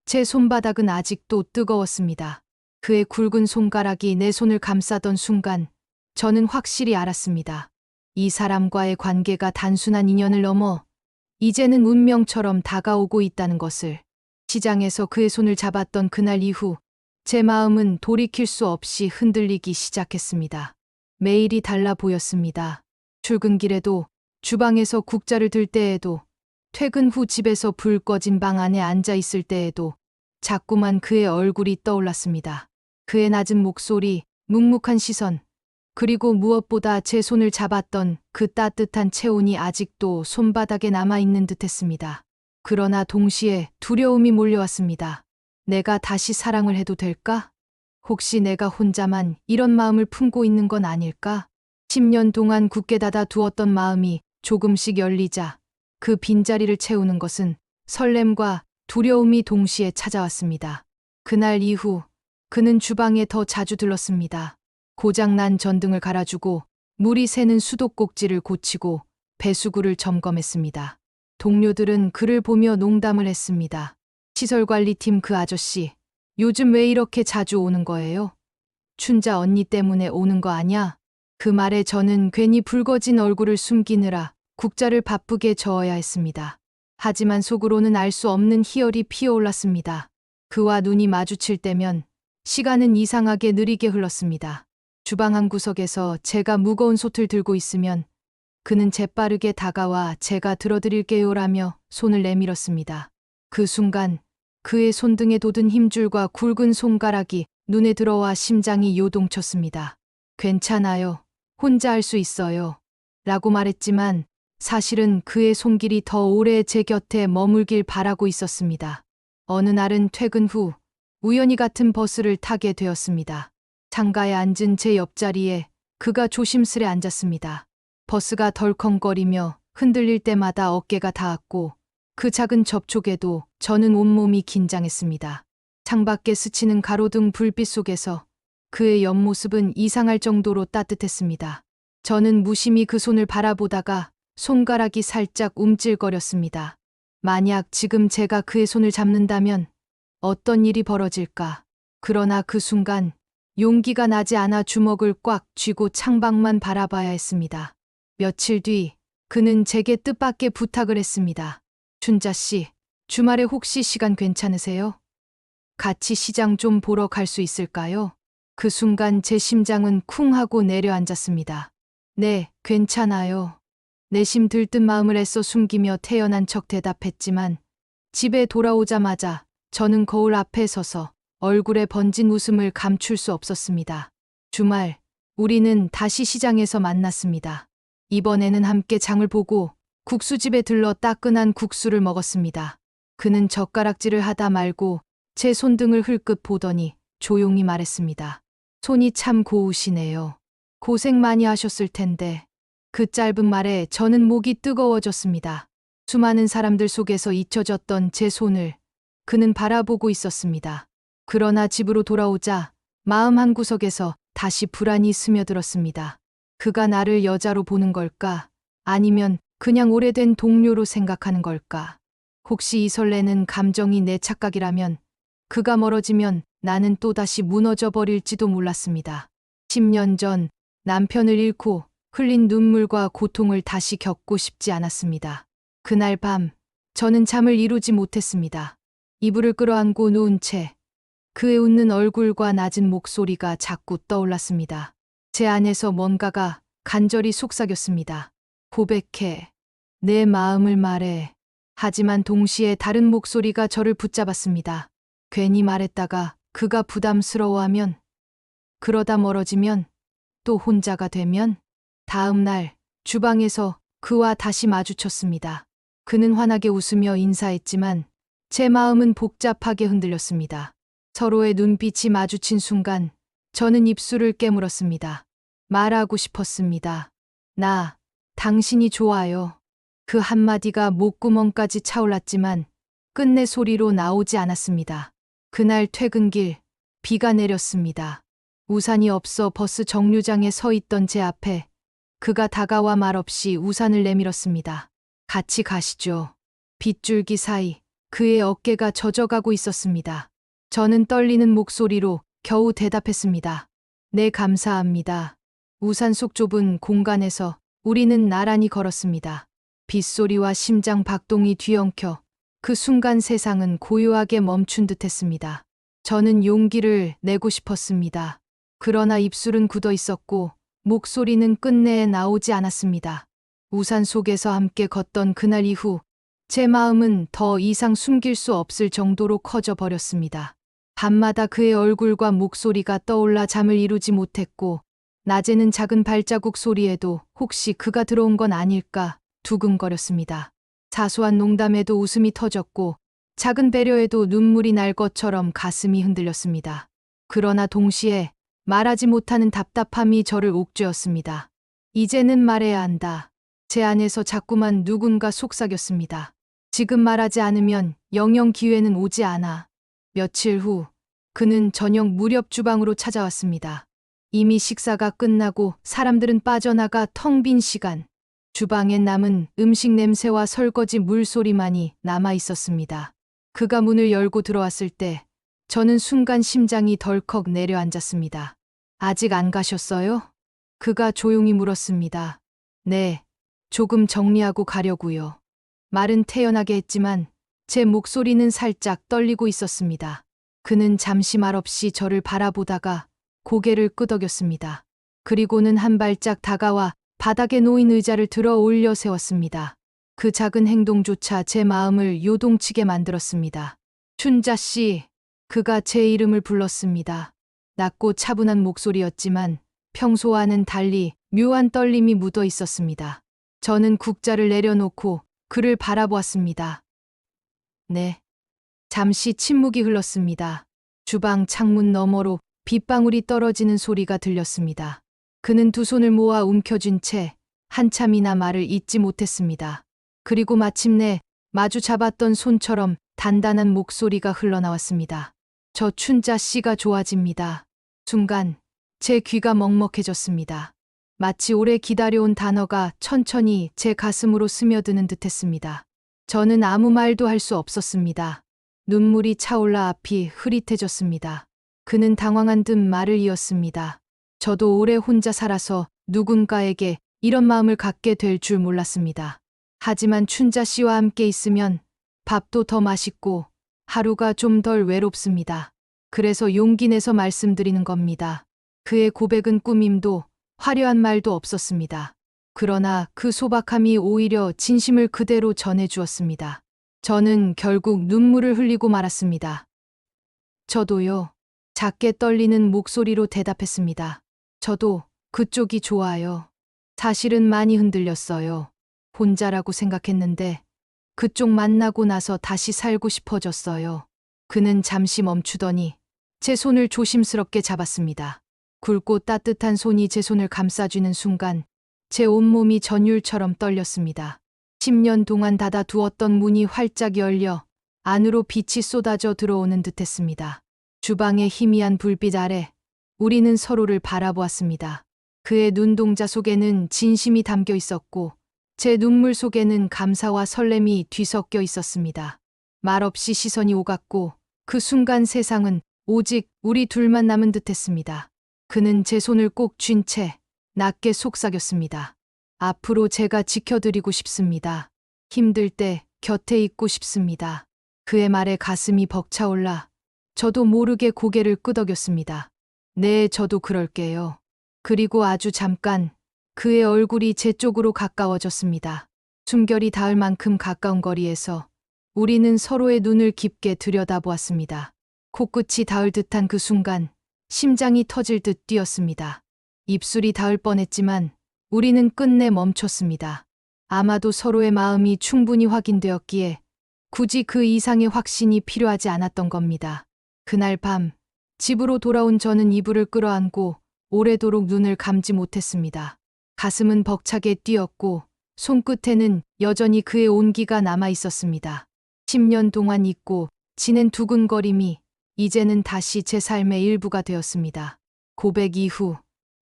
제 손바닥은 아직도 뜨거웠습니다. 그의 굵은 손가락이 내 손을 감싸던 순간 저는 확실히 알았습니다. 이 사람과의 관계가 단순한 인연을 넘어 이제는 운명처럼 다가오고 있다는 것을. 시장에서 그의 손을 잡았던 그날 이후 제 마음은 돌이킬 수 없이 흔들리기 시작했습니다. 매일이 달라 보였습니다. 출근길에도, 주방에서 국자를 들 때에도, 퇴근 후 집에서 불 꺼진 방 안에 앉아 있을 때에도 자꾸만 그의 얼굴이 떠올랐습니다. 그의 낮은 목소리, 묵묵한 시선, 그리고 무엇보다 제 손을 잡았던 그 따뜻한 체온이 아직도 손바닥에 남아있는 듯했습니다. 그러나 동시에 두려움이 몰려왔습니다. 내가 다시 사랑을 해도 될까? 혹시 내가 혼자만 이런 마음을 품고 있는 건 아닐까? 10년 동안 굳게 닫아 두었던 마음이 조금씩 열리자 그 빈자리를 채우는 것은 설렘과 두려움이 동시에 찾아왔습니다. 그날 이후 그는 주방에 더 자주 들렀습니다. 고장난 전등을 갈아주고 물이 새는 수도꼭지를 고치고 배수구를 점검했습니다. 동료들은 그를 보며 농담을 했습니다. 시설관리팀 그 아저씨, 요즘 왜 이렇게 자주 오는 거예요? 춘자 언니 때문에 오는 거 아냐? 그 말에 저는 괜히 붉어진 얼굴을 숨기느라 국자를 바쁘게 저어야 했습니다. 하지만 속으로는 알 수 없는 희열이 피어올랐습니다. 그와 눈이 마주칠 때면 시간은 이상하게 느리게 흘렀습니다. 주방 한 구석에서 제가 무거운 솥을 들고 있으면 그는 재빠르게 다가와 제가 들어드릴게요라며 손을 내밀었습니다. 그 순간 그의 손등에 돋은 힘줄과 굵은 손가락이 눈에 들어와 심장이 요동쳤습니다. 괜찮아요. 혼자 할 수 있어요. 라고 말했지만 사실은 그의 손길이 더 오래 제 곁에 머물길 바라고 있었습니다. 어느 날은 퇴근 후 우연히 같은 버스를 타게 되었습니다. 창가에 앉은 제 옆자리에 그가 조심스레 앉았습니다. 버스가 덜컹거리며 흔들릴 때마다 어깨가 닿았고 그 작은 접촉에도 저는 온몸이 긴장했습니다. 창밖에 스치는 가로등 불빛 속에서 그의 옆모습은 이상할 정도로 따뜻했습니다. 저는 무심히 그 손을 바라보다가 손가락이 살짝 움찔거렸습니다. 만약 지금 제가 그의 손을 잡는다면 어떤 일이 벌어질까? 그러나 그 순간 용기가 나지 않아 주먹을 꽉 쥐고 창밖만 바라봐야 했습니다. 며칠 뒤 그는 제게 뜻밖의 부탁을 했습니다. 춘자 씨, 주말에 혹시 시간 괜찮으세요? 같이 시장 좀 보러 갈 수 있을까요? 그 순간 제 심장은 쿵 하고 내려앉았습니다. 네, 괜찮아요. 내심 들뜬 마음을 애써 숨기며 태연한 척 대답했지만 집에 돌아오자마자 저는 거울 앞에 서서 얼굴에 번진 웃음을 감출 수 없었습니다. 주말, 우리는 다시 시장에서 만났습니다. 이번에는 함께 장을 보고 국수집에 들러 따끈한 국수를 먹었습니다. 그는 젓가락질을 하다 말고 제 손등을 흘끗 보더니 조용히 말했습니다. 손이 참 고우시네요. 고생 많이 하셨을 텐데 그 짧은 말에 저는 목이 뜨거워졌습니다. 수많은 사람들 속에서 잊혀졌던 제 손을 그는 바라보고 있었습니다. 그러나 집으로 돌아오자 마음 한구석에서 다시 불안이 스며들었습니다. 그가 나를 여자로 보는 걸까? 아니면 그냥 오래된 동료로 생각하는 걸까? 혹시 이 설레는 감정이 내 착각이라면 그가 멀어지면 나는 또다시 무너져 버릴지도 몰랐습니다. 10년 전 남편을 잃고 흘린 눈물과 고통을 다시 겪고 싶지 않았습니다. 그날 밤 저는 잠을 이루지 못했습니다. 이불을 끌어안고 누운 채 그의 웃는 얼굴과 낮은 목소리가 자꾸 떠올랐습니다. 제 안에서 뭔가가 간절히 속삭였습니다. 고백해. 내 마음을 말해. 하지만 동시에 다른 목소리가 저를 붙잡았습니다. 괜히 말했다가 그가 부담스러워하면, 그러다 멀어지면, 또 혼자가 되면. 다음 날 주방에서 그와 다시 마주쳤습니다. 그는 환하게 웃으며 인사했지만 제 마음은 복잡하게 흔들렸습니다. 서로의 눈빛이 마주친 순간 저는 입술을 깨물었습니다. 말하고 싶었습니다. 당신이 좋아요. 그 한마디가 목구멍까지 차올랐지만 끝내 소리로 나오지 않았습니다. 그날 퇴근길 비가 내렸습니다. 우산이 없어 버스 정류장에 서 있던 제 앞에 그가 다가와 말없이 우산을 내밀었습니다. 같이 가시죠. 빗줄기 사이 그의 어깨가 젖어가고 있었습니다. 저는 떨리는 목소리로 겨우 대답했습니다. 네, 감사합니다. 우산 속 좁은 공간에서 우리는 나란히 걸었습니다. 빗소리와 심장 박동이 뒤엉켜 그 순간 세상은 고요하게 멈춘 듯 했습니다. 저는 용기를 내고 싶었습니다. 그러나 입술은 굳어 있었고 목소리는 끝내 나오지 않았습니다. 우산 속에서 함께 걷던 그날 이후 제 마음은 더 이상 숨길 수 없을 정도로 커져 버렸습니다. 밤마다 그의 얼굴과 목소리가 떠올라 잠을 이루지 못했고 낮에는 작은 발자국 소리에도 혹시 그가 들어온 건 아닐까 두근거렸습니다. 사소한 농담에도 웃음이 터졌고 작은 배려에도 눈물이 날 것처럼 가슴이 흔들렸습니다. 그러나 동시에 말하지 못하는 답답함이 저를 옥죄었습니다. 이제는 말해야 한다. 제 안에서 자꾸만 누군가 속삭였습니다. 지금 말하지 않으면 영영 기회는 오지 않아. 며칠 후 그는 저녁 무렵 주방으로 찾아왔습니다. 이미 식사가 끝나고 사람들은 빠져나가 텅 빈 시간. 주방엔 남은 음식 냄새와 설거지 물소리만이 남아 있었습니다. 그가 문을 열고 들어왔을 때 저는 순간 심장이 덜컥 내려앉았습니다. 아직 안 가셨어요? 그가 조용히 물었습니다. 네, 조금 정리하고 가려고요. 말은 태연하게 했지만 제 목소리는 살짝 떨리고 있었습니다. 그는 잠시 말없이 저를 바라보다가 고개를 끄덕였습니다. 그리고는 한 발짝 다가와 바닥에 놓인 의자를 들어 올려 세웠습니다. 그 작은 행동조차 제 마음을 요동치게 만들었습니다. 춘자 씨, 그가 제 이름을 불렀습니다. 낮고 차분한 목소리였지만 평소와는 달리 묘한 떨림이 묻어 있었습니다. 저는 국자를 내려놓고 그를 바라보았습니다. 네. 잠시 침묵이 흘렀습니다. 주방 창문 너머로 빗방울이 떨어지는 소리가 들렸습니다. 그는 두 손을 모아 움켜쥔 채 한참이나 말을 잇지 못했습니다. 그리고 마침내 마주 잡았던 손처럼 단단한 목소리가 흘러나왔습니다. 저 춘자 씨가 좋아집니다. 순간 제 귀가 먹먹해졌습니다. 마치 오래 기다려온 단어가 천천히 제 가슴으로 스며드는 듯했습니다. 저는 아무 말도 할 수 없었습니다. 눈물이 차올라 앞이 흐릿해졌습니다. 그는 당황한 듯 말을 이었습니다. 저도 오래 혼자 살아서 누군가에게 이런 마음을 갖게 될 줄 몰랐습니다. 하지만 춘자 씨와 함께 있으면 밥도 더 맛있고 하루가 좀 덜 외롭습니다. 그래서 용기 내서 말씀드리는 겁니다. 그의 고백은 꾸밈도 화려한 말도 없었습니다. 그러나 그 소박함이 오히려 진심을 그대로 전해주었습니다. 저는 결국 눈물을 흘리고 말았습니다. 저도요. 작게 떨리는 목소리로 대답했습니다. 저도 그쪽이 좋아요. 사실은 많이 흔들렸어요. 혼자라고 생각했는데 그쪽 만나고 나서 다시 살고 싶어졌어요. 그는 잠시 멈추더니 제 손을 조심스럽게 잡았습니다. 굵고 따뜻한 손이 제 손을 감싸주는 순간 제 온몸이 전율처럼 떨렸습니다. 10년 동안 닫아두었던 문이 활짝 열려 안으로 빛이 쏟아져 들어오는 듯했습니다. 주방의 희미한 불빛 아래 우리는 서로를 바라보았습니다. 그의 눈동자 속에는 진심이 담겨 있었고 제 눈물 속에는 감사와 설렘이 뒤섞여 있었습니다. 말없이 시선이 오갔고 그 순간 세상은 오직 우리 둘만 남은 듯했습니다. 그는 제 손을 꼭 쥔 채 낮게 속삭였습니다. 앞으로 제가 지켜드리고 싶습니다. 힘들 때 곁에 있고 싶습니다. 그의 말에 가슴이 벅차올라 저도 모르게 고개를 끄덕였습니다. 네, 저도 그럴게요. 그리고 아주 잠깐 그의 얼굴이 제 쪽으로 가까워졌습니다. 숨결이 닿을 만큼 가까운 거리에서 우리는 서로의 눈을 깊게 들여다보았습니다. 코끝이 닿을 듯한 그 순간 심장이 터질 듯 뛰었습니다. 입술이 닿을 뻔했지만 우리는 끝내 멈췄습니다. 아마도 서로의 마음이 충분히 확인되었기에 굳이 그 이상의 확신이 필요하지 않았던 겁니다. 그날 밤 집으로 돌아온 저는 이불을 끌어안고 오래도록 눈을 감지 못했습니다. 가슴은 벅차게 뛰었고 손끝에는 여전히 그의 온기가 남아 있었습니다. 10년 동안 잊고 지낸 두근거림이 이제는 다시 제 삶의 일부가 되었습니다. 고백 이후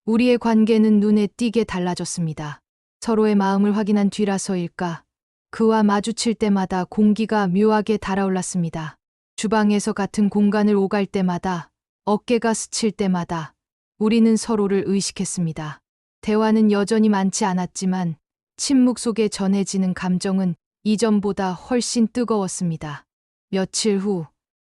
우리의 관계는 눈에 띄게 달라졌습니다. 서로의 마음을 확인한 뒤라서일까 그와 마주칠 때마다 공기가 묘하게 달아올랐습니다. 주방에서 같은 공간을 오갈 때마다 어깨가 스칠 때마다 우리는 서로를 의식했습니다. 대화는 여전히 많지 않았지만 침묵 속에 전해지는 감정은 이전보다 훨씬 뜨거웠습니다. 며칠 후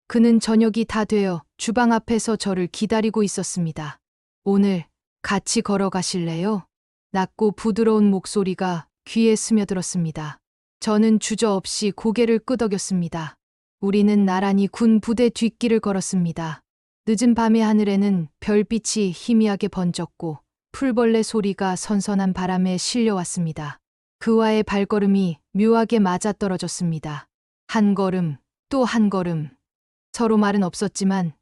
그는 저녁이 다 되어 주방 앞에서 저를 기다리고 있었습니다. 오늘 같이 걸어가실래요? 낮고 부드러운 목소리가 귀에 스며들었습니다. 저는 주저없이 고개를 끄덕였습니다. 우리는 나란히 군 부대 뒷길을 걸었습니다. 늦은 밤의 하늘에는 별빛이 희미하게 번졌고 풀벌레 소리가 선선한 바람에 실려왔습니다. 그와의 발걸음이 묘하게 맞아떨어졌습니다. 한 걸음, 또 한 걸음. 서로 말은 없었지만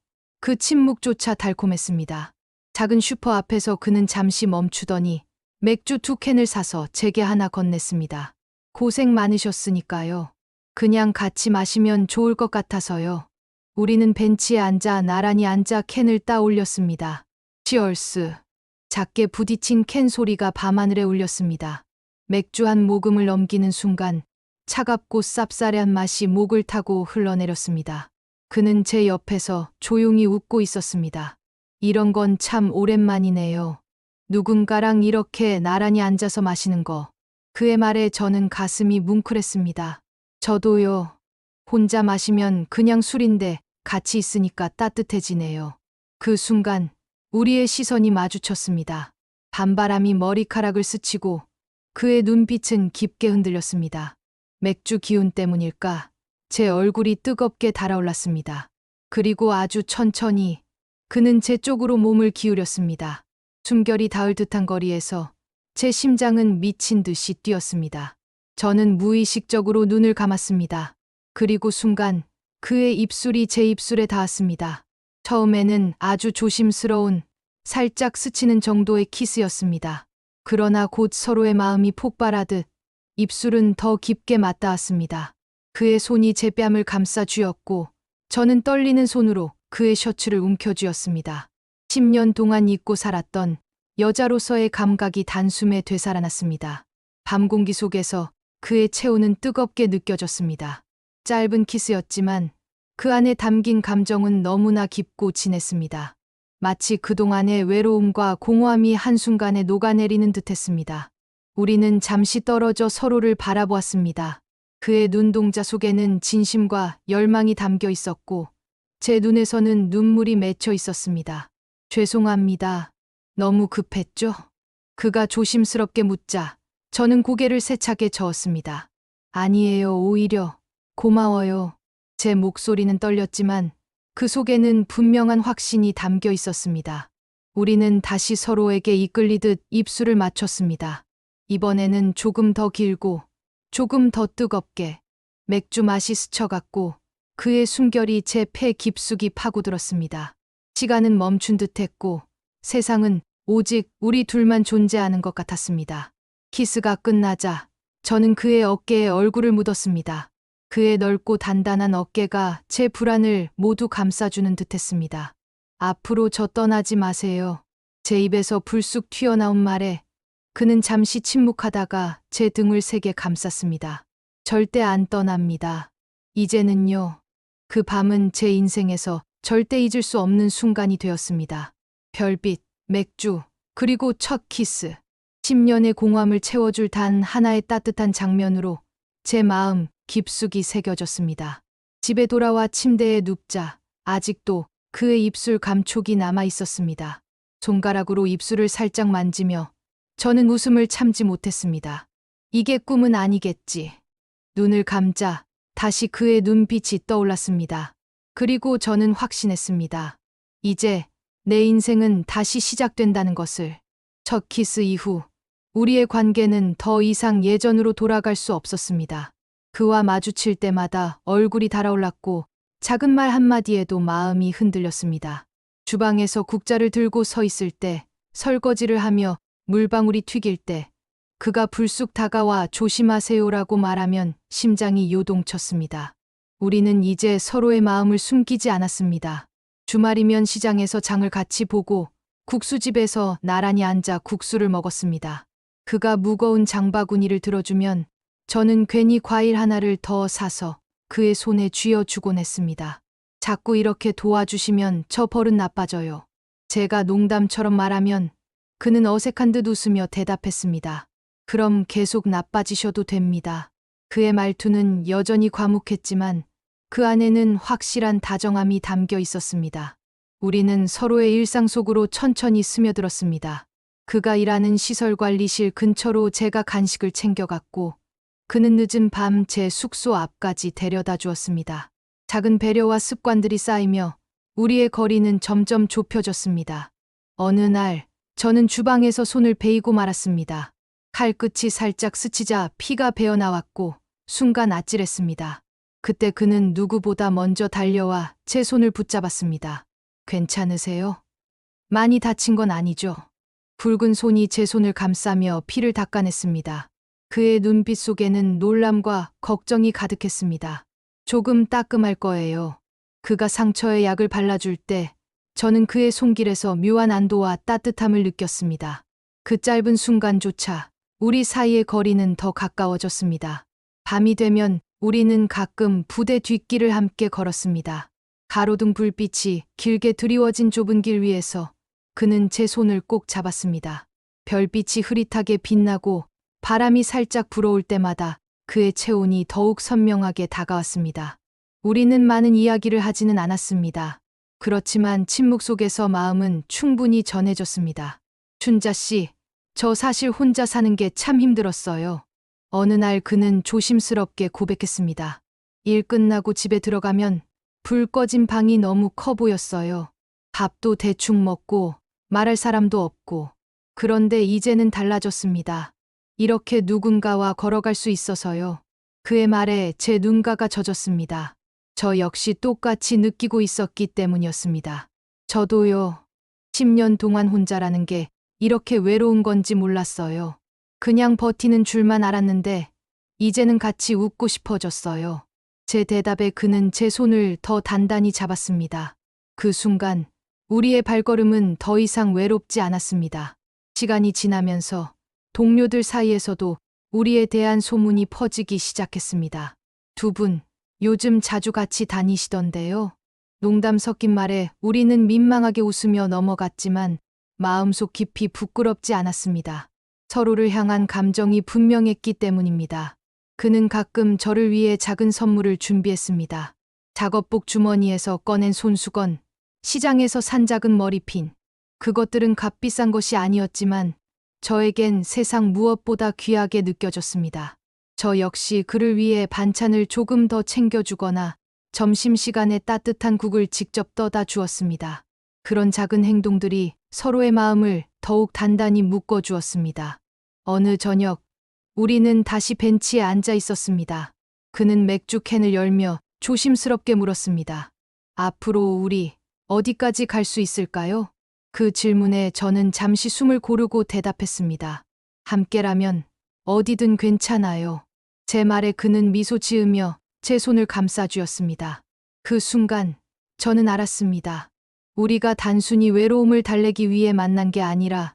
그 침묵조차 달콤했습니다. 작은 슈퍼 앞에서 그는 잠시 멈추더니 맥주 2캔을 사서 제게 하나 건넸습니다. 고생 많으셨으니까요. 그냥 같이 마시면 좋을 것 같아서요. 우리는 벤치에 나란히 앉아 캔을 따 올렸습니다. 치얼스. 작게 부딪힌 캔 소리가 밤하늘에 울렸습니다. 맥주 한 모금을 넘기는 순간 차갑고 쌉싸래한 맛이 목을 타고 흘러내렸습니다. 그는 제 옆에서 조용히 웃고 있었습니다. 이런 건 참 오랜만이네요. 누군가랑 이렇게 나란히 앉아서 마시는 거. 그의 말에 저는 가슴이 뭉클했습니다. 저도요. 혼자 마시면 그냥 술인데 같이 있으니까 따뜻해지네요. 그 순간 우리의 시선이 마주쳤습니다. 밤바람이 머리카락을 스치고 그의 눈빛은 깊게 흔들렸습니다. 맥주 기운 때문일까? 제 얼굴이 뜨겁게 달아올랐습니다. 그리고 아주 천천히 그는 제 쪽으로 몸을 기울였습니다. 숨결이 닿을 듯한 거리에서 제 심장은 미친 듯이 뛰었습니다. 저는 무의식적으로 눈을 감았습니다. 그리고 순간 그의 입술이 제 입술에 닿았습니다. 처음에는 아주 조심스러운 살짝 스치는 정도의 키스였습니다. 그러나 곧 서로의 마음이 폭발하듯 입술은 더 깊게 맞닿았습니다. 그의 손이 제 뺨을 감싸 쥐었고 저는 떨리는 손으로 그의 셔츠를 움켜쥐었습니다. 10년 동안 잊고 살았던 여자로서의 감각이 단숨에 되살아났습니다. 밤 공기 속에서 그의 체온은 뜨겁게 느껴졌습니다. 짧은 키스였지만 그 안에 담긴 감정은 너무나 깊고 진했습니다. 마치 그동안의 외로움과 공허함이 한순간에 녹아내리는 듯했습니다. 우리는 잠시 떨어져 서로를 바라보았습니다. 그의 눈동자 속에는 진심과 열망이 담겨 있었고 제 눈에서는 눈물이 맺혀 있었습니다. 죄송합니다. 너무 급했죠? 그가 조심스럽게 묻자 저는 고개를 세차게 저었습니다. 아니에요, 오히려 고마워요. 제 목소리는 떨렸지만 그 속에는 분명한 확신이 담겨 있었습니다. 우리는 다시 서로에게 이끌리듯 입술을 맞췄습니다. 이번에는 조금 더 길고 조금 더 뜨겁게 맥주 맛이 스쳐갔고 그의 숨결이 제 폐 깊숙이 파고들었습니다. 시간은 멈춘 듯했고 세상은 오직 우리 둘만 존재하는 것 같았습니다. 키스가 끝나자 저는 그의 어깨에 얼굴을 묻었습니다. 그의 넓고 단단한 어깨가 제 불안을 모두 감싸주는 듯했습니다. 앞으로 저 떠나지 마세요. 제 입에서 불쑥 튀어나온 말에 그는 잠시 침묵하다가 제 등을 세게 감쌌습니다. 절대 안 떠납니다. 이제는요. 그 밤은 제 인생에서 절대 잊을 수 없는 순간이 되었습니다. 별빛, 맥주, 그리고 첫 키스. 10년의 공허함을 채워줄 단 하나의 따뜻한 장면으로 제 마음 깊숙이 새겨졌습니다. 집에 돌아와 침대에 눕자 아직도 그의 입술 감촉이 남아 있었습니다. 손가락으로 입술을 살짝 만지며 저는 웃음을 참지 못했습니다. 이게 꿈은 아니겠지. 눈을 감자 다시 그의 눈빛이 떠올랐습니다. 그리고 저는 확신했습니다. 이제 내 인생은 다시 시작된다는 것을. 첫 키스 이후 우리의 관계는 더 이상 예전으로 돌아갈 수 없었습니다. 그와 마주칠 때마다 얼굴이 달아올랐고 작은 말 한마디에도 마음이 흔들렸습니다. 주방에서 국자를 들고 서 있을 때, 설거지를 하며 물방울이 튀길 때, 그가 불쑥 다가와 조심하세요라고 말하면 심장이 요동쳤습니다. 우리는 이제 서로의 마음을 숨기지 않았습니다. 주말이면 시장에서 장을 같이 보고 국수집에서 나란히 앉아 국수를 먹었습니다. 그가 무거운 장바구니를 들어주면 저는 괜히 과일 하나를 더 사서 그의 손에 쥐어주곤 했습니다. 자꾸 이렇게 도와주시면 저 버릇 나빠져요. 제가 농담처럼 말하면 그는 어색한 듯 웃으며 대답했습니다. 그럼 계속 나빠지셔도 됩니다. 그의 말투는 여전히 과묵했지만 그 안에는 확실한 다정함이 담겨 있었습니다. 우리는 서로의 일상 속으로 천천히 스며들었습니다. 그가 일하는 시설관리실 근처로 제가 간식을 챙겨갔고 그는 늦은 밤 제 숙소 앞까지 데려다 주었습니다. 작은 배려와 습관들이 쌓이며 우리의 거리는 점점 좁혀졌습니다. 어느 날 저는 주방에서 손을 베이고 말았습니다. 칼끝이 살짝 스치자 피가 배어나왔고 순간 아찔했습니다. 그때 그는 누구보다 먼저 달려와 제 손을 붙잡았습니다. 괜찮으세요? 많이 다친 건 아니죠? 굵은 손이 제 손을 감싸며 피를 닦아냈습니다. 그의 눈빛 속에는 놀람과 걱정이 가득했습니다. 조금 따끔할 거예요. 그가 상처에 약을 발라줄 때 저는 그의 손길에서 묘한 안도와 따뜻함을 느꼈습니다. 그 짧은 순간조차 우리 사이의 거리는 더 가까워졌습니다. 밤이 되면 우리는 가끔 부대 뒷길을 함께 걸었습니다. 가로등 불빛이 길게 드리워진 좁은 길 위에서 그는 제 손을 꼭 잡았습니다. 별빛이 흐릿하게 빛나고 바람이 살짝 불어올 때마다 그의 체온이 더욱 선명하게 다가왔습니다. 우리는 많은 이야기를 하지는 않았습니다. 그렇지만 침묵 속에서 마음은 충분히 전해졌습니다. 춘자 씨, 저 사실 혼자 사는 게 참 힘들었어요. 어느 날 그는 조심스럽게 고백했습니다. 일 끝나고 집에 들어가면 불 꺼진 방이 너무 커 보였어요. 밥도 대충 먹고 말할 사람도 없고. 그런데 이제는 달라졌습니다. 이렇게 누군가와 걸어갈 수 있어서요. 그의 말에 제 눈가가 젖었습니다. 저 역시 똑같이 느끼고 있었기 때문이었습니다. 저도요. 10년 동안 혼자라는 게 이렇게 외로운 건지 몰랐어요. 그냥 버티는 줄만 알았는데 이제는 같이 웃고 싶어졌어요. 제 대답에 그는 제 손을 더 단단히 잡았습니다. 그 순간 우리의 발걸음은 더 이상 외롭지 않았습니다. 시간이 지나면서 동료들 사이에서도 우리에 대한 소문이 퍼지기 시작했습니다. 두 분, 요즘 자주 같이 다니시던데요. 농담 섞인 말에 우리는 민망하게 웃으며 넘어갔지만 마음속 깊이 부끄럽지 않았습니다. 서로를 향한 감정이 분명했기 때문입니다. 그는 가끔 저를 위해 작은 선물을 준비했습니다. 작업복 주머니에서 꺼낸 손수건, 시장에서 산 작은 머리핀. 그것들은 값비싼 것이 아니었지만 저에겐 세상 무엇보다 귀하게 느껴졌습니다. 저 역시 그를 위해 반찬을 조금 더 챙겨주거나 점심시간에 따뜻한 국을 직접 떠다 주었습니다. 그런 작은 행동들이 서로의 마음을 더욱 단단히 묶어주었습니다. 어느 저녁, 우리는 다시 벤치에 앉아 있었습니다. 그는 맥주 캔을 열며 조심스럽게 물었습니다. 앞으로 우리 어디까지 갈 수 있을까요? 그 질문에 저는 잠시 숨을 고르고 대답했습니다. 함께라면 어디든 괜찮아요. 제 말에 그는 미소 지으며 제 손을 감싸주었습니다. 그 순간 저는 알았습니다. 우리가 단순히 외로움을 달래기 위해 만난 게 아니라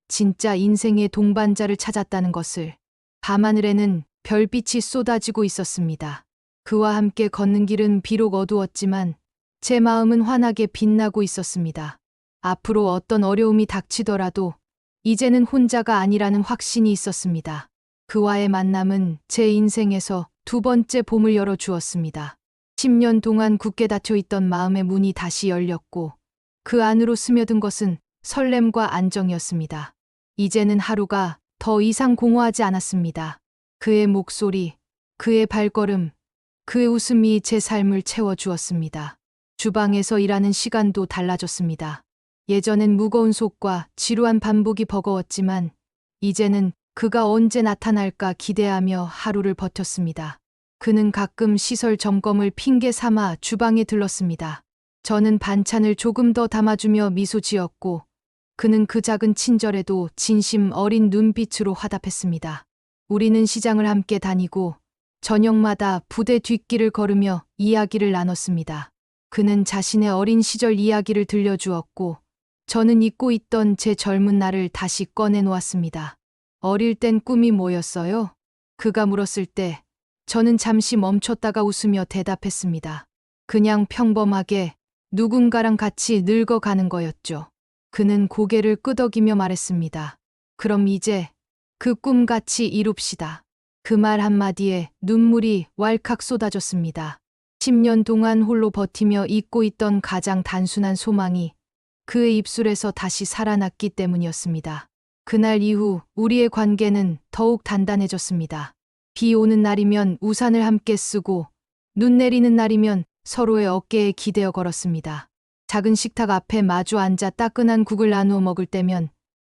진짜 인생의 동반자를 찾았다는 것을. 밤하늘에는 별빛이 쏟아지고 있었습니다. 그와 함께 걷는 길은 비록 어두웠지만 제 마음은 환하게 빛나고 있었습니다. 앞으로 어떤 어려움이 닥치더라도 이제는 혼자가 아니라는 확신이 있었습니다. 그와의 만남은 제 인생에서 두 번째 봄을 열어주었습니다. 10년 동안 굳게 닫혀있던 마음의 문이 다시 열렸고 그 안으로 스며든 것은 설렘과 안정이었습니다. 이제는 하루가 더 이상 공허하지 않았습니다. 그의 목소리, 그의 발걸음, 그의 웃음이 제 삶을 채워주었습니다. 주방에서 일하는 시간도 달라졌습니다. 예전엔 무거운 속과 지루한 반복이 버거웠지만 이제는 그가 언제 나타날까 기대하며 하루를 버텼습니다. 그는 가끔 시설 점검을 핑계 삼아 주방에 들렀습니다. 저는 반찬을 조금 더 담아주며 미소 지었고 그는 그 작은 친절에도 진심 어린 눈빛으로 화답했습니다. 우리는 시장을 함께 다니고 저녁마다 부대 뒷길을 걸으며 이야기를 나눴습니다. 그는 자신의 어린 시절 이야기를 들려주었고 저는 잊고 있던 제 젊은 날을 다시 꺼내놓았습니다. 어릴 땐 꿈이 뭐였어요? 그가 물었을 때 저는 잠시 멈췄다가 웃으며 대답했습니다. 그냥 평범하게 누군가랑 같이 늙어가는 거였죠. 그는 고개를 끄덕이며 말했습니다. 그럼 이제 그 꿈 같이 이룹시다. 그 말 한마디에 눈물이 왈칵 쏟아졌습니다. 10년 동안 홀로 버티며 잊고 있던 가장 단순한 소망이 그의 입술에서 다시 살아났기 때문이었습니다. 그날 이후 우리의 관계는 더욱 단단해졌습니다. 비 오는 날이면 우산을 함께 쓰고 눈 내리는 날이면 서로의 어깨에 기대어 걸었습니다. 작은 식탁 앞에 마주 앉아 따끈한 국을 나누어 먹을 때면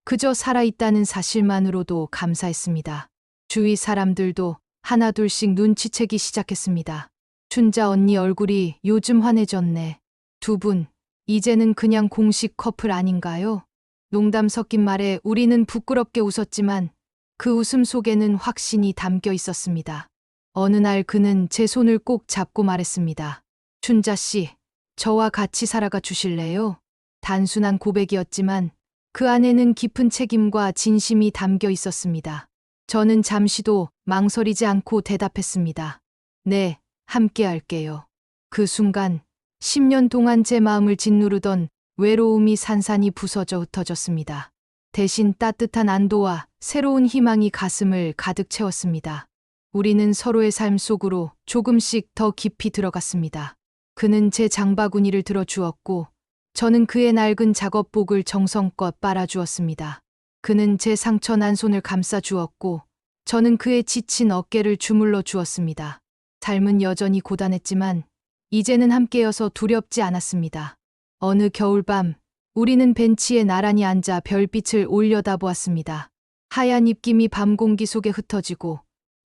그저 살아있다는 사실만으로도 감사했습니다. 주위 사람들도 하나둘씩 눈치채기 시작했습니다. 춘자 언니 얼굴이 요즘 환해졌네. 두 분, 이제는 그냥 공식 커플 아닌가요? 농담 섞인 말에 우리는 부끄럽게 웃었지만 그 웃음 속에는 확신이 담겨 있었습니다. 어느 날 그는 제 손을 꼭 잡고 말했습니다. 춘자 씨, 저와 같이 살아가 주실래요? 단순한 고백이었지만 그 안에는 깊은 책임과 진심이 담겨 있었습니다. 저는 잠시도 망설이지 않고 대답했습니다. 네, 함께 할게요. 그 순간 10년 동안 제 마음을 짓누르던 외로움이 산산이 부서져 흩어졌습니다. 대신 따뜻한 안도와 새로운 희망이 가슴을 가득 채웠습니다. 우리는 서로의 삶 속으로 조금씩 더 깊이 들어갔습니다. 그는 제 장바구니를 들어주었고 저는 그의 낡은 작업복을 정성껏 빨아주었습니다. 그는 제 상처난 손을 감싸주었고 저는 그의 지친 어깨를 주물러 주었습니다. 삶은 여전히 고단했지만 이제는 함께여서 두렵지 않았습니다. 어느 겨울밤 우리는 벤치에 나란히 앉아 별빛을 올려다보았습니다. 하얀 입김이 밤 공기 속에 흩어지고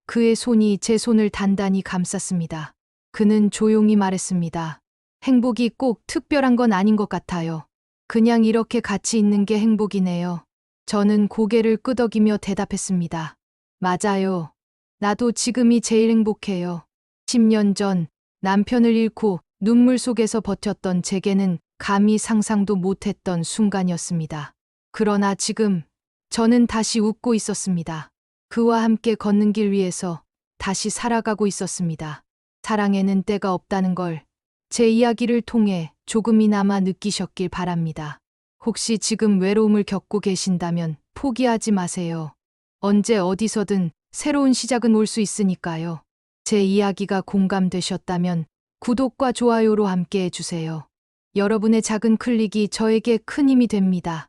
그의 손이 제 손을 단단히 감쌌습니다. 그는 조용히 말했습니다. 행복이 꼭 특별한 건 아닌 것 같아요. 그냥 이렇게 같이 있는 게 행복이네요. 저는 고개를 끄덕이며 대답했습니다. 맞아요. 나도 지금이 제일 행복해요. 10년 전 남편을 잃고 눈물 속에서 버텼던 제게는 감히 상상도 못했던 순간이었습니다. 그러나 지금 저는 다시 웃고 있었습니다. 그와 함께 걷는 길 위에서 다시 살아가고 있었습니다. 사랑에는 때가 없다는 걸 제 이야기를 통해 조금이나마 느끼셨길 바랍니다. 혹시 지금 외로움을 겪고 계신다면 포기하지 마세요. 언제 어디서든 새로운 시작은 올 수 있으니까요. 제 이야기가 공감되셨다면 구독과 좋아요로 함께 해주세요. 여러분의 작은 클릭이 저에게 큰 힘이 됩니다.